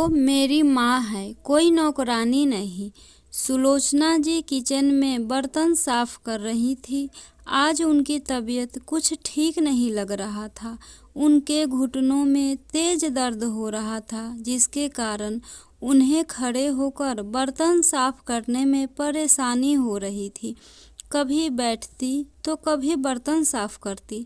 वो मेरी माँ है, कोई नौकरानी नहीं। सुलोचना जी किचन में बर्तन साफ कर रही थी। आज उनकी तबीयत कुछ ठीक नहीं लग रहा था। उनके घुटनों में तेज दर्द हो रहा था, जिसके कारण उन्हें खड़े होकर बर्तन साफ करने में परेशानी हो रही थी। कभी बैठती तो कभी बर्तन साफ करती।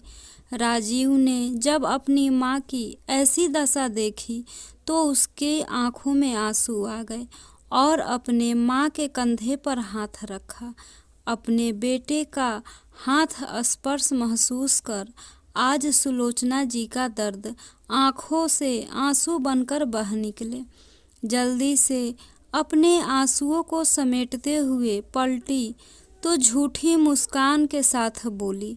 राजीव ने जब अपनी माँ की ऐसी दशा देखी तो उसके आंखों में आंसू आ गए और अपने माँ के कंधे पर हाथ रखा। अपने बेटे का हाथ स्पर्श महसूस कर आज सुलोचना जी का दर्द आंखों से आंसू बनकर बह निकले। जल्दी से अपने आंसुओं को समेटते हुए पलटी तो झूठी मुस्कान के साथ बोली,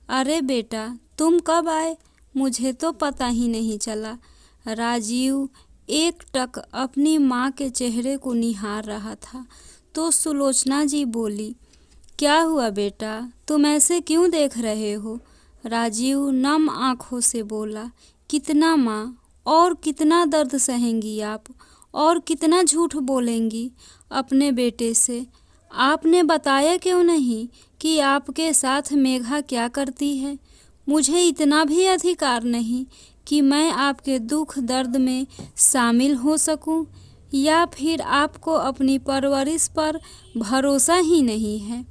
अरे बेटा, तुम कब आए? मुझे तो पता ही नहीं चला। राजीव एकटक अपनी माँ के चेहरे को निहार रहा था तो सुलोचना जी बोली, क्या हुआ बेटा, तुम ऐसे क्यों देख रहे हो? राजीव नम आंखों से बोला, कितना माँ, और कितना दर्द सहेंगी आप, और कितना झूठ बोलेंगी अपने बेटे से? आपने बताया क्यों नहीं कि आपके साथ मेघा क्या करती है? मुझे इतना भी अधिकार नहीं कि मैं आपके दुख दर्द में शामिल हो सकूं, या फिर आपको अपनी परवरिश पर भरोसा ही नहीं है?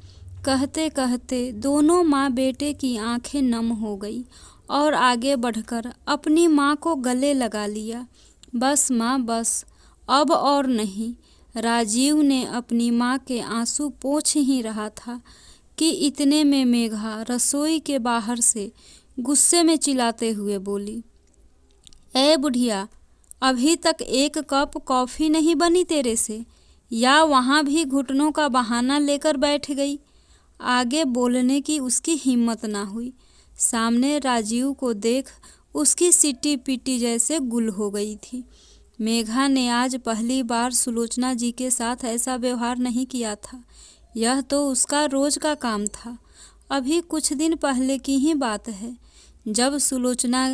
कहते कहते दोनों माँ बेटे की आंखें नम हो गई और आगे बढ़कर अपनी माँ को गले लगा लिया। बस माँ बस, अब और नहीं। राजीव ने अपनी माँ के आंसू पोंछ ही रहा था कि इतने में मेघा रसोई के बाहर से गुस्से में चिल्लाते हुए बोली, ए बुढ़िया, अभी तक एक कप कॉफ़ी नहीं बनी तेरे से, या वहाँ भी घुटनों का बहाना लेकर बैठ गई? आगे बोलने की उसकी हिम्मत ना हुई। सामने राजीव को देख उसकी सिट्टी पिट्टी जैसे गुल हो गई थी। मेघा ने आज पहली बार सुलोचना जी के साथ ऐसा व्यवहार नहीं किया था। यह तो उसका रोज का काम था। अभी कुछ दिन पहले की ही बात है, जब सुलोचना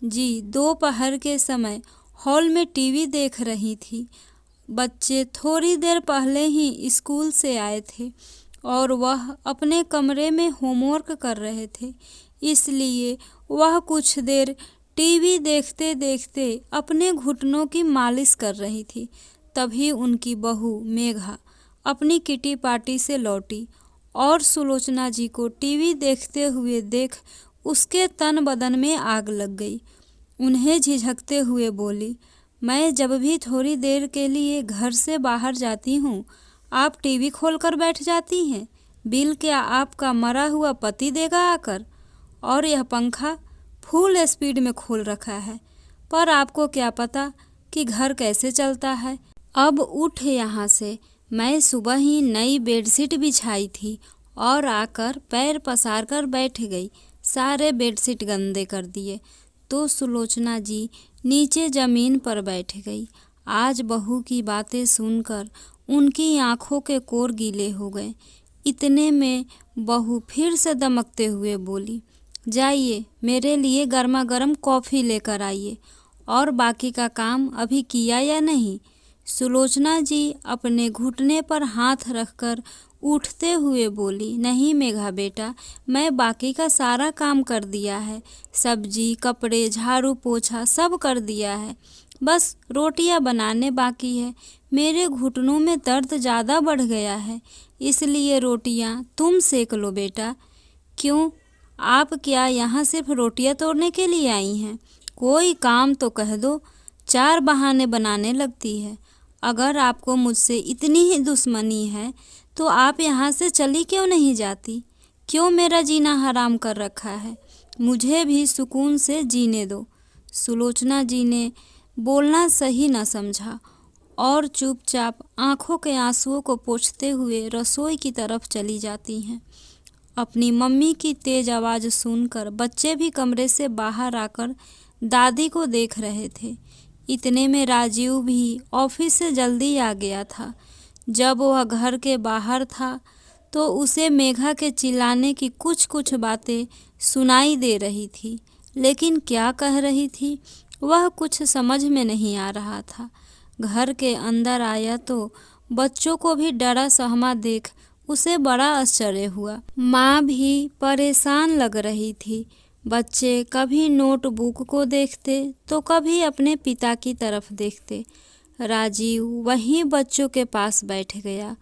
जी दोपहर के समय हॉल में टीवी देख रही थी। बच्चे थोड़ी देर पहले ही स्कूल से आए थे और वह अपने कमरे में होमवर्क कर रहे थे, इसलिए वह कुछ देर टीवी देखते देखते अपने घुटनों की मालिश कर रही थी। तभी उनकी बहू मेघा अपनी किटी पार्टी से लौटी और सुलोचना जी को टीवी देखते हुए देख उसके तन बदन में आग लग गई। उन्हें झिझकते हुए बोली, मैं जब भी थोड़ी देर के लिए घर से बाहर जाती हूँ, आप टीवी खोलकर बैठ जाती हैं। बिल क्या आपका मरा हुआ पति देगा आकर? और यह पंखा फुल स्पीड में खोल रखा है, पर आपको क्या पता कि घर कैसे चलता है। अब उठ यहाँ से। मैं सुबह ही नई बेडशीट बिछाई थी और आकर पैर पसार कर बैठ गई, सारे बेडशीट गंदे कर दिए। तो सुलोचना जी नीचे ज़मीन पर बैठ गई। आज बहू की बातें सुनकर उनकी आंखों के कोर गीले हो गए। इतने में बहू फिर से दमकते हुए बोली, जाइए मेरे लिए गर्मा गर्म कॉफ़ी लेकर आइए। और बाकी का काम अभी किया या नहीं? सुलोचना जी अपने घुटने पर हाथ रखकर उठते हुए बोली, नहीं मेघा बेटा, मैं बाकी का सारा काम कर दिया है। सब्जी, कपड़े, झाड़ू पोछा सब कर दिया है, बस रोटियां बनाने बाकी है। मेरे घुटनों में दर्द ज़्यादा बढ़ गया है, इसलिए रोटियां तुम सेक लो बेटा। क्यों, आप क्या यहाँ सिर्फ रोटियां तोड़ने के लिए आई हैं? कोई काम तो कह दो, चार बहाने बनाने लगती है। अगर आपको मुझसे इतनी ही दुश्मनी है तो आप यहाँ से चली क्यों नहीं जाती? क्यों मेरा जीना हराम कर रखा है? मुझे भी सुकून से जीने दो। सुलोचना जी ने बोलना सही न समझा और चुपचाप आंखों के आंसुओं को पोंछते हुए रसोई की तरफ चली जाती हैं। अपनी मम्मी की तेज आवाज़ सुनकर बच्चे भी कमरे से बाहर आकर दादी को देख रहे थे। इतने में राजीव भी ऑफिस से जल्दी आ गया था। जब वह घर के बाहर था तो उसे मेघा के चिल्लाने की कुछ कुछ बातें सुनाई दे रही थी, लेकिन क्या कह रही थी वह कुछ समझ में नहीं आ रहा था। घर के अंदर आया तो बच्चों को भी डरा सहमा देख उसे बड़ा आश्चर्य हुआ। माँ भी परेशान लग रही थी। बच्चे कभी नोटबुक को देखते तो कभी अपने पिता की तरफ देखते। राजीव वहीं बच्चों के पास बैठ गया।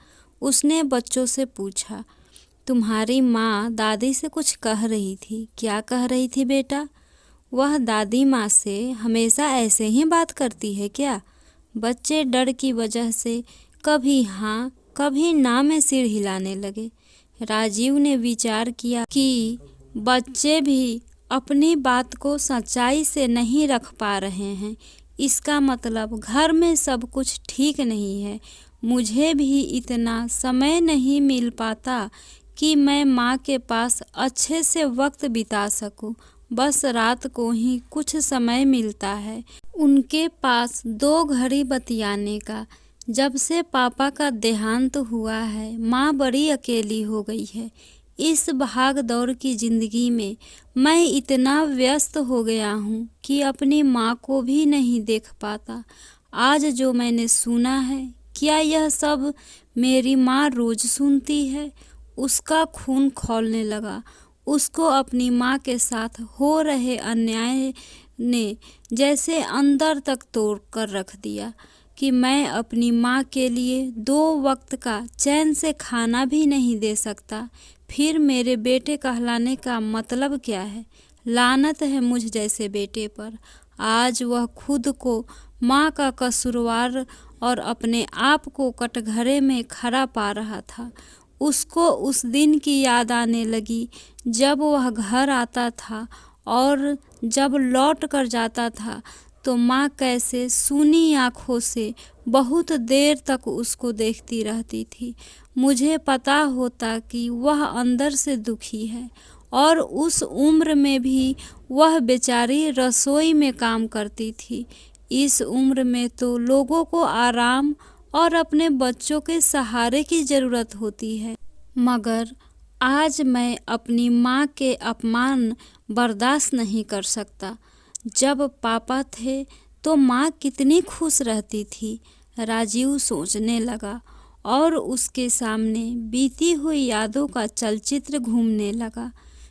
उसने बच्चों से पूछा, तुम्हारी माँ दादी से कुछ कह रही थी, क्या कह रही थी बेटा? वह दादी माँ से हमेशा ऐसे ही बात करती है क्या? बच्चे डर की वजह से कभी हाँ कभी ना में सिर हिलाने लगे। राजीव ने विचार किया कि बच्चे भी अपनी बात को सच्चाई से नहीं रख पा रहे हैं। इसका मतलब घर में सब कुछ ठीक नहीं है। मुझे भी इतना समय नहीं मिल पाता कि मैं माँ के पास अच्छे से वक्त बिता सकूं। बस रात को ही कुछ समय मिलता है। उनके पास 2 घड़ी बतियाने का। जब से पापा का देहांत हुआ है, माँ बड़ी अकेली हो गई है। इस भाग दौड़ की जिंदगी में मैं इतना व्यस्त हो गया हूँ कि अपनी माँ को भी नहीं देख पाता। आज जो मैंने सुना है, क्या यह सब मेरी माँ रोज सुनती है? उसका खून खौलने लगा। उसको अपनी माँ के साथ हो रहे अन्याय ने जैसे अंदर तक तोड़ कर रख दिया कि मैं अपनी माँ के लिए 2 वक्त का चैन से खाना भी नहीं दे सकता। फिर मेरे बेटे कहलाने का मतलब क्या है? लानत है मुझ जैसे बेटे पर। आज वह खुद को माँ का कसूरवार और अपने आप को कटघरे में खड़ा पा रहा था। उसको उस दिन की याद आने लगी जब वह घर आता था और जब लौट कर जाता था तो माँ कैसे सूनी आँखों से बहुत देर तक उसको देखती रहती थी। मुझे पता होता कि वह अंदर से दुखी है और उस उम्र में भी वह बेचारी रसोई में काम करती थी। इस उम्र में तो लोगों को आराम और अपने बच्चों के सहारे की ज़रूरत होती है। मगर आज मैं अपनी माँ के अपमान बर्दाश्त नहीं कर सकता। जब पापा थे तो माँ कितनी खुश रहती थी, राजीव सोचने लगा और उसके सामने बीती हुई यादों का चलचित्र घूमने लगा।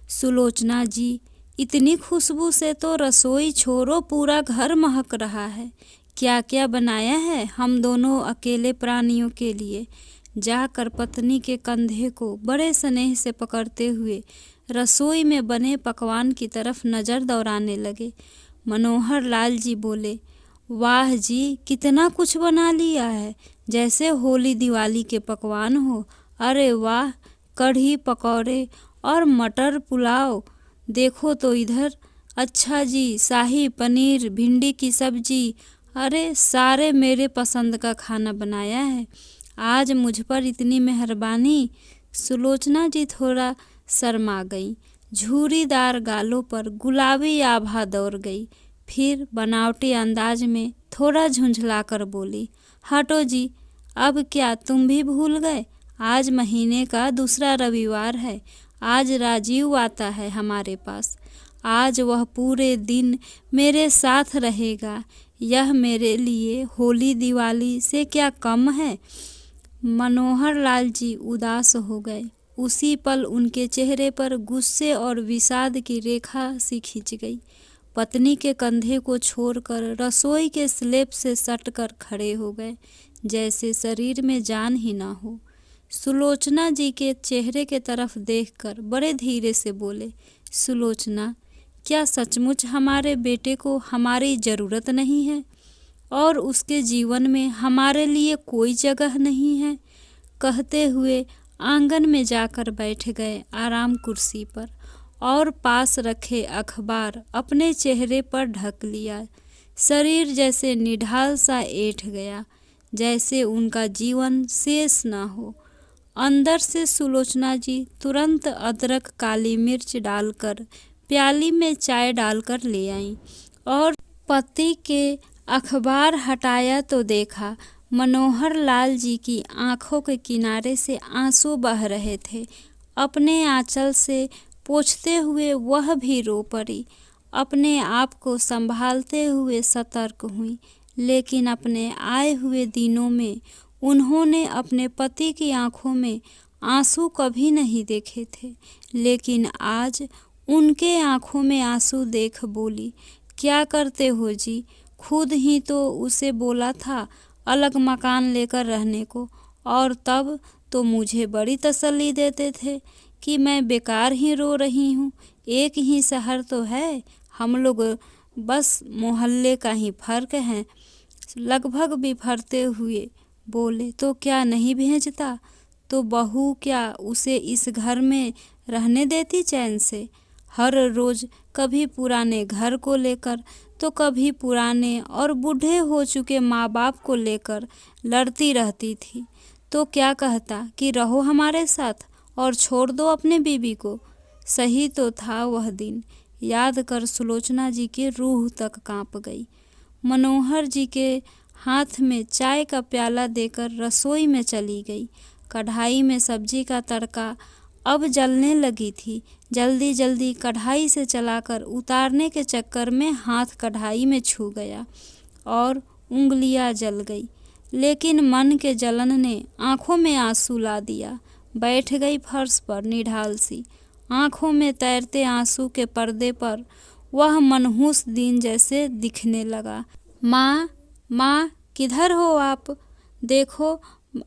सुलोचना जी, इतनी खुशबू से तो रसोई छोड़ो पूरा घर महक रहा है। क्या क्या बनाया है हम दोनों अकेले प्राणियों के लिए? जाकर पत्नी के कंधे को बड़े स्नेह से पकड़ते हुए रसोई में बने पकवान की तरफ नज़र दौड़ाने लगे। मनोहर लाल जी बोले, वाह जी, कितना कुछ बना लिया है, जैसे होली दिवाली के पकवान हो। अरे वाह, कढ़ी पकौड़े और मटर पुलाव। देखो तो इधर। अच्छा जी, शाही पनीर, भिंडी की सब्जी। अरे सारे मेरे पसंद का खाना बनाया है। आज मुझ पर इतनी मेहरबानी। सुलोचना जी थोड़ा शर्मा गई। झूरीदार गालों पर गुलाबी आभा दौड़ गई। फिर बनावटी अंदाज में थोड़ा झुंझलाकर बोली, हटो जी, अब क्या तुम भी भूल गए? आज महीने का दूसरा रविवार है। आज राजीव आता है हमारे पास। आज वह पूरे दिन मेरे साथ रहेगा। यह मेरे लिए होली दिवाली से क्या कम है? मनोहर लाल जी उदास हो गए। उसी पल उनके चेहरे पर गुस्से और विषाद की रेखा सी खिंच गई। पत्नी के कंधे को छोड़कर रसोई के स्लैब से सटकर खड़े हो गए, जैसे शरीर में जान ही ना हो। सुलोचना जी के चेहरे के तरफ देखकर बड़े धीरे से बोले, सुलोचना, क्या सचमुच हमारे बेटे को हमारी ज़रूरत नहीं है और उसके जीवन में हमारे लिए कोई जगह नहीं है? कहते हुए आंगन में जाकर बैठ गए आराम कुर्सी पर और पास रखे अखबार अपने चेहरे पर ढक लिया। शरीर जैसे निढाल सा ऐंठ गया, जैसे उनका जीवन शेष न हो। अंदर से सुलोचना जी तुरंत अदरक काली मिर्च डालकर प्याली में चाय डालकर ले आईं और पति के अखबार हटाया तो देखा मनोहर लाल जी की आंखों के किनारे से आंसू बह रहे थे। अपने आंचल से पोंछते हुए वह भी रो पड़ी। अपने आप को संभालते हुए सतर्क हुई, लेकिन अपने आए हुए दिनों में उन्होंने अपने पति की आंखों में आंसू कभी नहीं देखे थे। लेकिन आज उनके आंखों में आंसू देख बोली, क्या करते हो जी? खुद ही तो उसे बोला था अलग मकान लेकर रहने को, और तब तो मुझे बड़ी तसल्ली देते थे कि मैं बेकार ही रो रही हूँ। एक ही शहर तो है, हम लोग बस मोहल्ले का ही फर्क है। लगभग बिफरते हुए बोले, तो क्या नहीं भेजता? तो बहू क्या उसे इस घर में रहने देती चैन से? हर रोज कभी पुराने घर को लेकर तो कभी पुराने और बूढ़े हो चुके माँ बाप को लेकर लड़ती रहती थी। तो क्या कहता कि रहो हमारे साथ और छोड़ दो अपने बीबी को। सही तो था वह दिन, याद कर सुलोचना जी की रूह तक कांप गई। मनोहर जी के हाथ में चाय का प्याला देकर रसोई में चली गई। कढ़ाई में सब्जी का तड़का अब जलने लगी थी। जल्दी जल्दी कढ़ाई से चलाकर उतारने के चक्कर में हाथ कढ़ाई में छू गया और उंगलियां जल गई। लेकिन मन के जलन ने आंखों में आंसू ला दिया। बैठ गई फर्श पर निढाल सी। आंखों में तैरते आंसू के पर्दे पर वह मनहूस दिन जैसे दिखने लगा। माँ, माँ, किधर हो आप? देखो,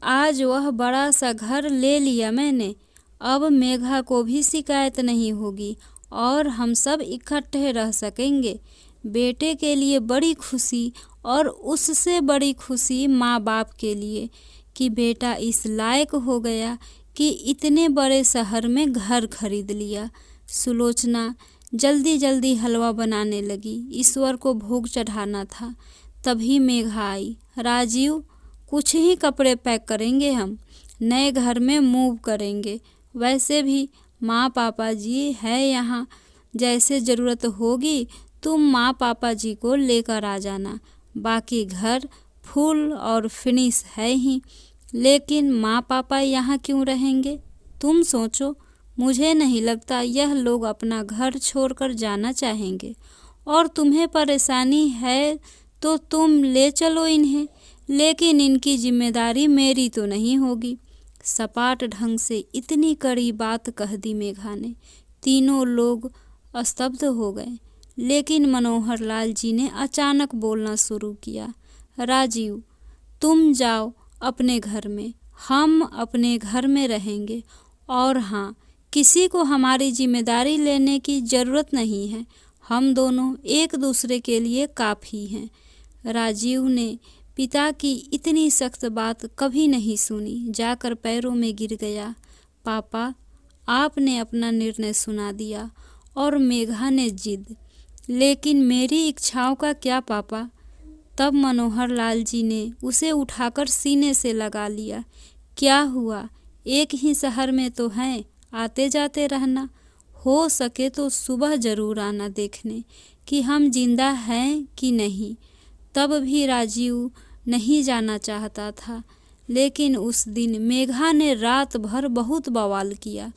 आज वह बड़ा सा घर ले लिया मैंने। अब मेघा को भी शिकायत नहीं होगी और हम सब इकट्ठे रह सकेंगे। बेटे के लिए बड़ी खुशी, और उससे बड़ी खुशी माँ बाप के लिए कि बेटा इस लायक हो गया कि इतने बड़े शहर में घर खरीद लिया। सुलोचना जल्दी जल्दी हलवा बनाने लगी। ईश्वर को भोग चढ़ाना था। तभी मेघा आई। राजीव, कुछ ही कपड़े पैक करेंगे, हम नए घर में मूव करेंगे। वैसे भी माँ पापा जी है यहाँ, जैसे ज़रूरत होगी तुम माँ पापा जी को लेकर आ जाना। बाकी घर फुल और फिनिश है ही, लेकिन माँ पापा यहाँ क्यों रहेंगे? तुम सोचो। मुझे नहीं लगता यह लोग अपना घर छोड़कर जाना चाहेंगे, और तुम्हें परेशानी है तो तुम ले चलो इन्हें, लेकिन इनकी जिम्मेदारी मेरी तो नहीं होगी। सपाट ढंग से इतनी कड़ी बात कह दी मेघा ने। तीनों लोग स्तब्ध हो गए। लेकिन मनोहर लाल जी ने अचानक बोलना शुरू किया, राजीव, तुम जाओ अपने घर में, हम अपने घर में रहेंगे। और हाँ, किसी को हमारी जिम्मेदारी लेने की ज़रूरत नहीं है। हम दोनों एक दूसरे के लिए काफ़ी हैं। राजीव ने पिता की इतनी सख्त बात कभी नहीं सुनी। जाकर पैरों में गिर गया। पापा, आपने अपना निर्णय सुना दिया और मेघा ने जिद, लेकिन मेरी इच्छाओं का क्या पापा? तब मनोहर लाल जी ने उसे उठाकर सीने से लगा लिया। क्या हुआ? एक ही शहर में तो हैं, आते जाते रहना। हो सके तो सुबह जरूर आना देखने कि हम जिंदा हैं कि नहीं। तब भी राजीव नहीं जाना चाहता था, लेकिन उस दिन मेघा ने रात भर बहुत बवाल किया।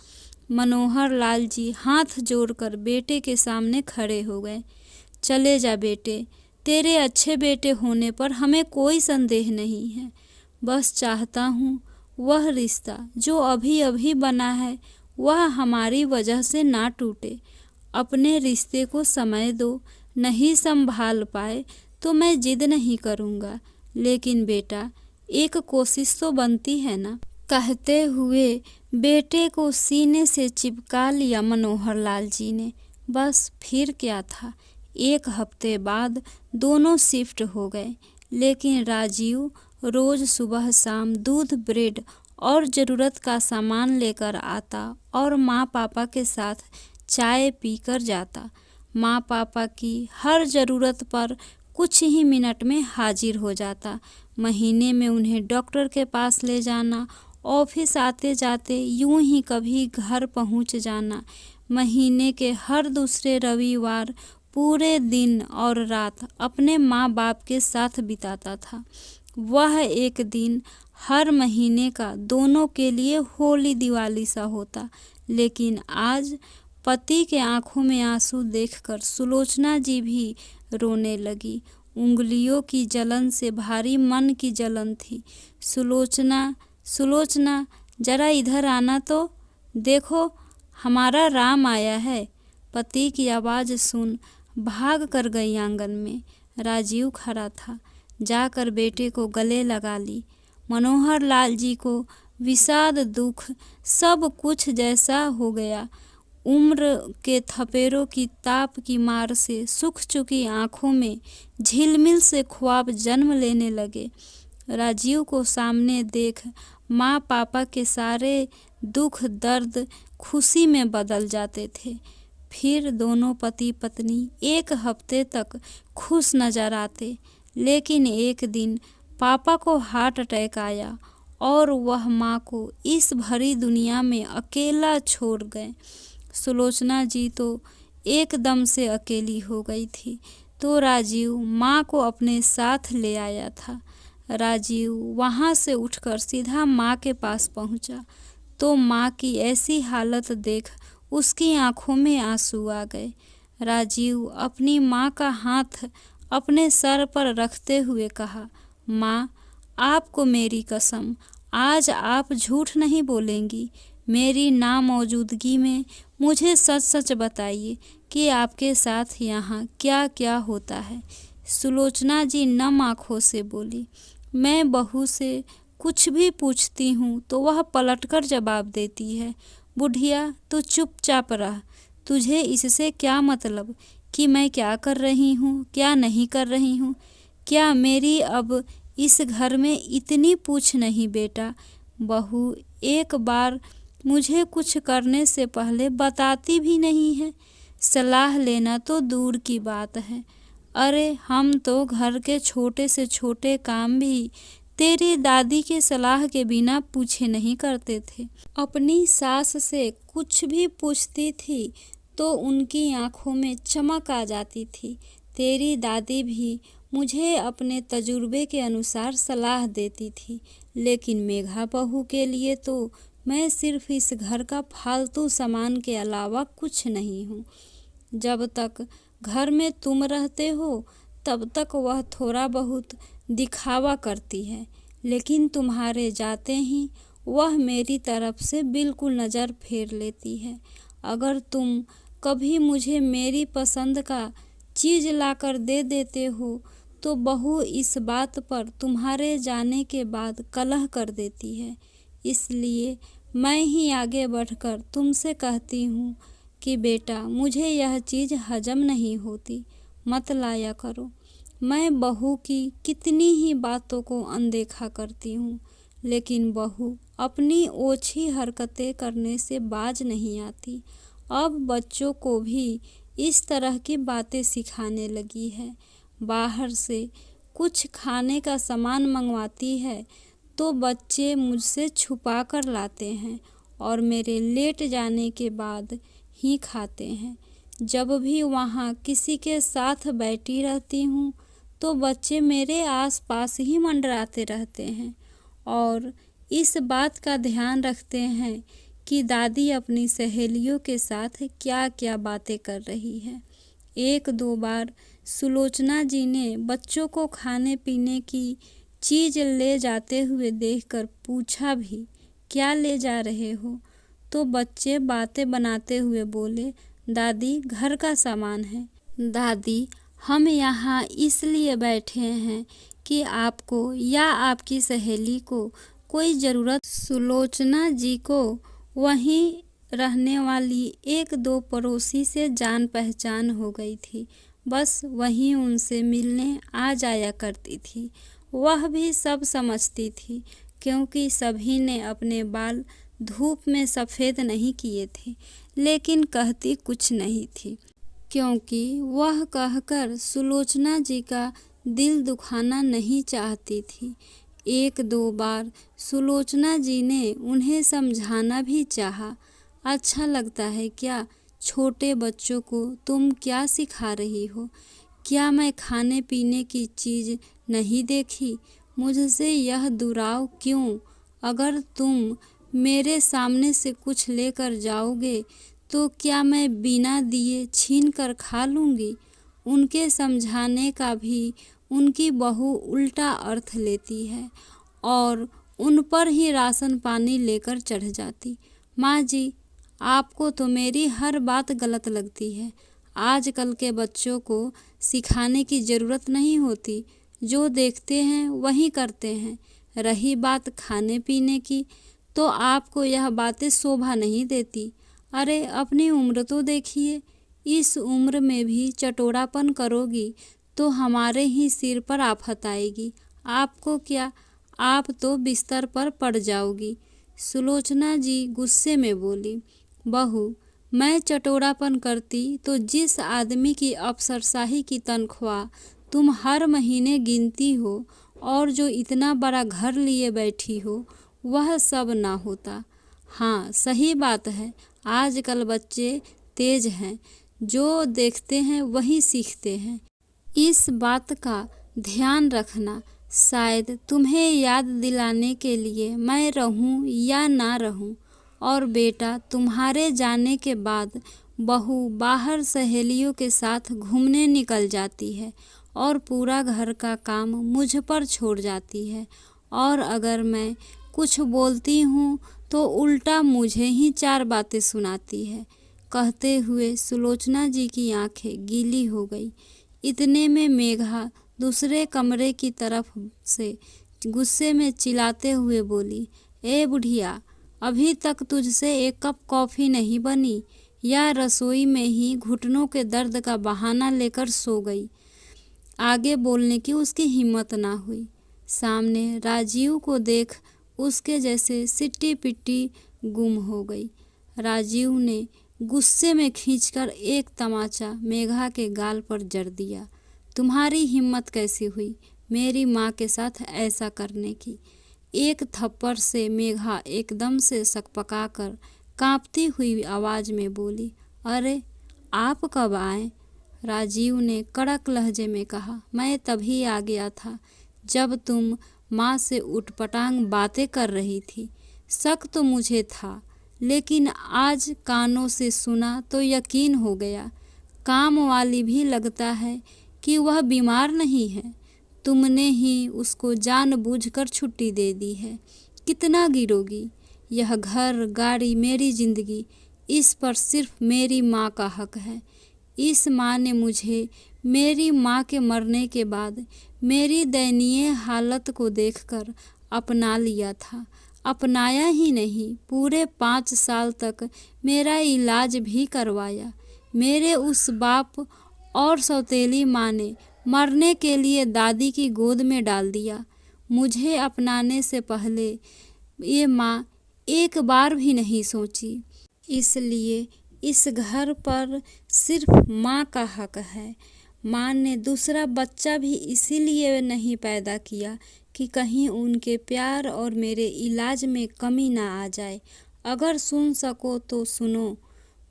मनोहर लाल जी हाथ जोड़कर बेटे के सामने खड़े हो गए। चले जा बेटे, तेरे अच्छे बेटे होने पर हमें कोई संदेह नहीं है। बस चाहता हूँ वह रिश्ता जो अभी अभी बना है वह हमारी वजह से ना टूटे। अपने रिश्ते को समय दो। नहीं संभाल पाए तो मैं जिद नहीं करूँगा, लेकिन बेटा एक कोशिश तो बनती है ना। कहते हुए बेटे को सीने से चिपका लिया मनोहर लाल जी ने। बस फिर क्या था। एक हफ्ते बाद दोनों शिफ्ट हो गए, लेकिन राजीव रोज सुबह शाम दूध, ब्रेड और ज़रूरत का सामान लेकर आता और माँ पापा के साथ चाय पीकर जाता। माँ पापा की हर ज़रूरत पर कुछ ही मिनट में हाजिर हो जाता। महीने में उन्हें डॉक्टर के पास ले जाना, ऑफिस आते जाते यूं ही कभी घर पहुंच जाना। महीने के हर दूसरे रविवार पूरे दिन और रात अपने माँ बाप के साथ बिताता था। वह एक दिन हर महीने का दोनों के लिए होली दिवाली सा होता। लेकिन आज पति के आंखों में आंसू देखकर सुलोचना जी भी रोने लगी। उंगलियों की जलन से भारी मन की जलन थी। सुलोचना, सुलोचना, जरा इधर आना तो, देखो हमारा राम आया है। पति की आवाज़ सुन भाग कर गई आंगन में। राजीव खड़ा था, जाकर बेटे को गले लगा ली। मनोहर लाल जी को विषाद, दुख सब कुछ जैसा हो गया। उम्र के थपेरों की ताप की मार से सूख चुकी आंखों में झिलमिल से ख्वाब जन्म लेने लगे। राजीव को सामने देख माँ पापा के सारे दुख दर्द खुशी में बदल जाते थे। फिर दोनों पति पत्नी एक हफ्ते तक खुश नजर आते, लेकिन एक दिन पापा को हार्ट अटैक आया और वह माँ को इस भरी दुनिया में अकेला छोड़ गए। सुलोचना जी तो एकदम से अकेली हो गई थी, तो राजीव माँ को अपने साथ ले आया था। राजीव वहाँ से उठकर सीधा माँ के पास पहुँचा, तो माँ की ऐसी हालत देख उसकी आंखों में आंसू आ गए। राजीव अपनी माँ का हाथ अपने सर पर रखते हुए कहा, माँ, आपको मेरी कसम, आज आप झूठ नहीं बोलेंगी। मेरी नामौजूदगी में मुझे सच सच बताइए कि आपके साथ यहाँ क्या क्या होता है। सुलोचना जी नम आँखों से बोली, मैं बहू से कुछ भी पूछती हूँ तो वह पलटकर जवाब देती है, बुढ़िया तू चुपचाप रह, तुझे इससे क्या मतलब कि मैं क्या कर रही हूँ क्या नहीं कर रही हूँ। क्या मेरी अब इस घर में इतनी पूछ नहीं बेटा। बहू एक बार मुझे कुछ करने से पहले बताती भी नहीं है, सलाह लेना तो दूर की बात है। अरे हम तो घर के छोटे से छोटे काम भी तेरी दादी के सलाह के बिना पूछे नहीं करते थे। अपनी सास से कुछ भी पूछती थी तो उनकी आंखों में चमक आ जाती थी। तेरी दादी भी मुझे अपने तजुर्बे के अनुसार सलाह देती थी, लेकिन मेघा बहू के लिए तो मैं सिर्फ इस घर का फालतू सामान के अलावा कुछ नहीं हूँ। जब तक घर में तुम रहते हो तब तक वह थोड़ा बहुत दिखावा करती है, लेकिन तुम्हारे जाते ही वह मेरी तरफ से बिल्कुल नज़र फेर लेती है। अगर तुम कभी मुझे मेरी पसंद का चीज़ लाकर दे देते हो तो बहू इस बात पर तुम्हारे जाने के बाद कलह कर देती है। इसलिए मैं ही आगे बढ़कर तुमसे कहती हूँ कि बेटा, मुझे यह चीज़ हजम नहीं होती, मत लाया करो। मैं बहू की कितनी ही बातों को अनदेखा करती हूँ, लेकिन बहू अपनी ओछी हरकतें करने से बाज नहीं आती। अब बच्चों को भी इस तरह की बातें सिखाने लगी है। बाहर से कुछ खाने का सामान मंगवाती है तो बच्चे मुझसे छुपा कर लाते हैं और मेरे लेट जाने के बाद ही खाते हैं। जब भी वहाँ किसी के साथ बैठी रहती हूँ तो बच्चे मेरे आसपास ही मंडराते रहते हैं और इस बात का ध्यान रखते हैं कि दादी अपनी सहेलियों के साथ क्या क्या बातें कर रही है। एक दो बार सुलोचना जी ने बच्चों को खाने पीने की चीज़ ले जाते हुए देखकर पूछा भी, क्या ले जा रहे हो? तो बच्चे बातें बनाते हुए बोले, दादी घर का सामान है। दादी, हम यहाँ इसलिए बैठे हैं कि आपको या आपकी सहेली को कोई ज़रूरत। सुलोचना जी को वहीं रहने वाली एक दो पड़ोसी से जान पहचान हो गई थी, बस वहीं उनसे मिलने आ जाया करती थी। वह भी सब समझती थी, क्योंकि सभी ने अपने बाल धूप में सफ़ेद नहीं किए थे, लेकिन कहती कुछ नहीं थी, क्योंकि वह कहकर सुलोचना जी का दिल दुखाना नहीं चाहती थी। एक दो बार सुलोचना जी ने उन्हें समझाना भी चाहा, अच्छा लगता है क्या? छोटे बच्चों को तुम क्या सिखा रही हो? क्या मैं खाने पीने की चीज़ नहीं देखी? मुझसे यह दुराव क्यों? अगर तुम मेरे सामने से कुछ लेकर जाओगे तो क्या मैं बिना दिए छीन कर खा लूँगी? उनके समझाने का भी उनकी बहू उल्टा अर्थ लेती है और उन पर ही राशन पानी लेकर चढ़ जाती। माँ जी, आपको तो मेरी हर बात गलत लगती है। आजकल के बच्चों को सिखाने की ज़रूरत नहीं होती, जो देखते हैं वही करते हैं। रही बात खाने पीने की, तो आपको यह बातें शोभा नहीं देती। अरे अपनी उम्र तो देखिए, इस उम्र में भी चटोरापन करोगी तो हमारे ही सिर पर आफत आएगी। आपको क्या, आप तो बिस्तर पर पड़ जाओगी। सुलोचना जी गुस्से में बोली, बहू, मैं चटोरापन करती तो जिस आदमी की अफसरशाही की तनख्वाह तुम हर महीने गिनती हो और जो इतना बड़ा घर लिए बैठी हो, वह सब ना होता। हाँ, सही बात है, आजकल बच्चे तेज हैं, जो देखते हैं वही सीखते हैं। इस बात का ध्यान रखना। शायद तुम्हें याद दिलाने के लिए मैं रहूं या ना रहूं। और बेटा, तुम्हारे जाने के बाद बहू बाहर सहेलियों के साथ घूमने निकल जाती है और पूरा घर का काम मुझ पर छोड़ जाती है। और अगर मैं कुछ बोलती हूँ तो उल्टा मुझे ही 4 बातें सुनाती है। कहते हुए सुलोचना जी की आंखें गीली हो गई। इतने में मेघा दूसरे कमरे की तरफ से गुस्से में चिल्लाते हुए बोली, ए बुढ़िया, अभी तक तुझसे 1 कप कॉफ़ी नहीं बनी या रसोई में ही घुटनों के दर्द का बहाना लेकर सो गई। आगे बोलने की उसकी हिम्मत ना हुई। सामने राजीव को देख उसके जैसे सिट्टी पिट्टी गुम हो गई। राजीव ने गुस्से में खींचकर एक तमाचा मेघा के गाल पर जड़ दिया। तुम्हारी हिम्मत कैसी हुई मेरी माँ के साथ ऐसा करने की? एक थप्पड़ से मेघा एकदम से सकपकाकर कांपती हुई आवाज़ में बोली, अरे आप कब आए? राजीव ने कड़क लहजे में कहा, मैं तभी आ गया था जब तुम माँ से उटपटांग बातें कर रही थी। शक तो मुझे था, लेकिन आज कानों से सुना तो यकीन हो गया। काम वाली भी लगता है कि वह बीमार नहीं है। तुमने ही उसको जानबूझकर छुट्टी दे दी है। कितना गिरोगी? यह घर, गाड़ी, मेरी ज़िंदगी, इस पर सिर्फ मेरी माँ का हक है। इस माँ ने मुझे मेरी माँ के मरने के बाद मेरी दयनीय हालत को देखकर अपना लिया था। अपनाया ही नहीं, पूरे 5 साल तक मेरा इलाज भी करवाया। मेरे उस बाप और सौतेली माँ ने मरने के लिए दादी की गोद में डाल दिया। मुझे अपनाने से पहले ये माँ एक बार भी नहीं सोची। इसलिए इस घर पर सिर्फ माँ का हक है। माँ ने दूसरा बच्चा भी इसीलिए नहीं पैदा किया कि कहीं उनके प्यार और मेरे इलाज में कमी ना आ जाए। अगर सुन सको तो सुनो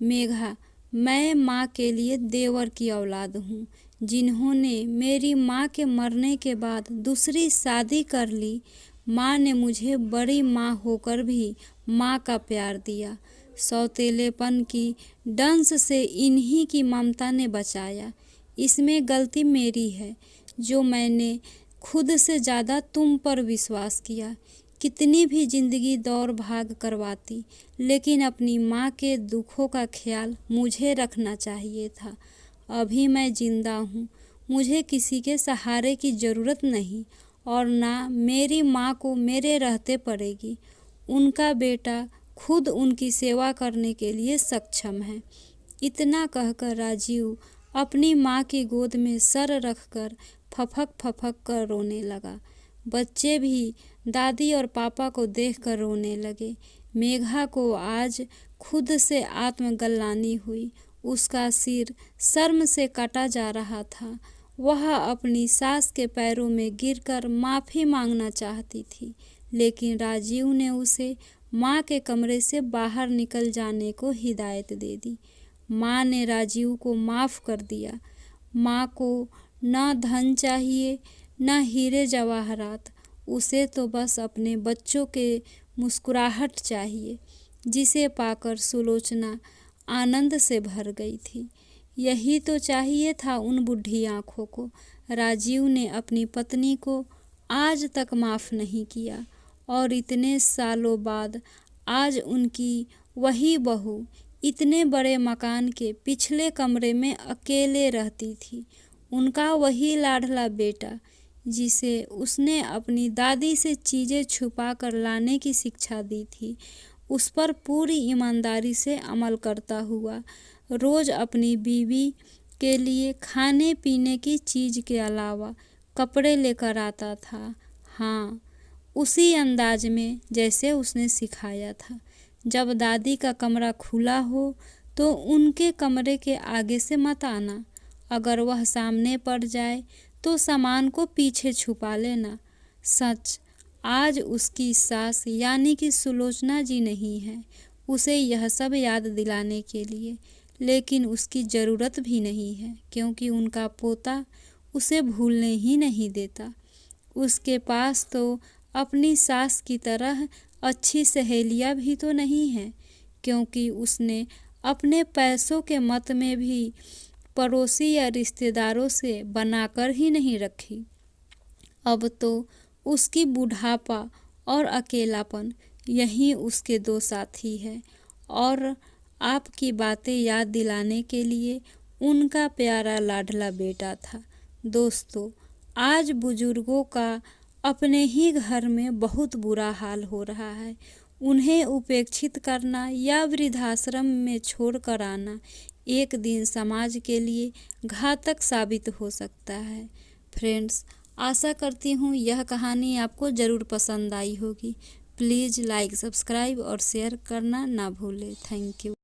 मेघा, मैं माँ के लिए देवर की औलाद हूँ, जिन्होंने मेरी माँ के मरने के बाद दूसरी शादी कर ली। माँ ने मुझे बड़ी माँ होकर भी माँ का प्यार दिया। सौतेलेपन की डंस से इन्हीं की ममता ने बचाया। इसमें गलती मेरी है, जो मैंने खुद से ज़्यादा तुम पर विश्वास किया। कितनी भी ज़िंदगी दौड़ भाग करवाती, लेकिन अपनी माँ के दुखों का ख्याल मुझे रखना चाहिए था। अभी मैं जिंदा हूँ, मुझे किसी के सहारे की ज़रूरत नहीं और ना मेरी माँ को मेरे रहते पड़ेगी। उनका बेटा खुद उनकी सेवा करने के लिए सक्षम है। इतना कहकर राजीव अपनी माँ की गोद में सर रखकर फपक कर रोने लगा। बच्चे भी दादी और पापा को देखकर रोने लगे। मेघा को आज खुद से आत्मग्लानि हुई। उसका सिर शर्म से कटा जा रहा था। वह अपनी सास के पैरों में गिरकर माफ़ी मांगना चाहती थी, लेकिन राजीव ने उसे माँ के कमरे से बाहर निकल जाने को हिदायत दे दी। माँ ने राजीव को माफ़ कर दिया। माँ को न धन चाहिए, न हीरे जवाहरात, उसे तो बस अपने बच्चों के मुस्कुराहट चाहिए, जिसे पाकर सुलोचना आनंद से भर गई थी। यही तो चाहिए था उन बुढ़ी आँखों को। राजीव ने अपनी पत्नी को आज तक माफ़ नहीं किया और इतने सालों बाद आज उनकी वही बहू इतने बड़े मकान के पिछले कमरे में अकेले रहती थी। उनका वही लाडला बेटा जिसे उसने अपनी दादी से चीज़ें छुपा कर लाने की शिक्षा दी थी, उस पर पूरी ईमानदारी से अमल करता हुआ रोज़ अपनी बीवी के लिए खाने पीने की चीज़ के अलावा कपड़े लेकर आता था। हाँ, उसी अंदाज में जैसे उसने सिखाया था। जब दादी का कमरा खुला हो तो उनके कमरे के आगे से मत आना। अगर वह सामने पड़ जाए तो सामान को पीछे छुपा लेना। सच, आज उसकी सास यानी कि सुलोचना जी नहीं है उसे यह सब याद दिलाने के लिए, लेकिन उसकी ज़रूरत भी नहीं है क्योंकि उनका पोता उसे भूलने ही नहीं देता। उसके पास तो अपनी सास की तरह अच्छी सहेलियां भी तो नहीं हैं क्योंकि उसने अपने पैसों के मत में भी पड़ोसी या रिश्तेदारों से बनाकर ही नहीं रखी। अब तो उसकी बुढ़ापा और अकेलापन यही उसके दो साथी हैं और आपकी बातें याद दिलाने के लिए उनका प्यारा लाडला बेटा था। दोस्तों, आज बुजुर्गों का अपने ही घर में बहुत बुरा हाल हो रहा है। उन्हें उपेक्षित करना या वृद्धाश्रम में छोड़ कर आना एक दिन समाज के लिए घातक साबित हो सकता है। फ्रेंड्स, आशा करती हूँ यह कहानी आपको ज़रूर पसंद आई होगी। प्लीज़ लाइक, सब्सक्राइब और शेयर करना ना भूलें। Thank you.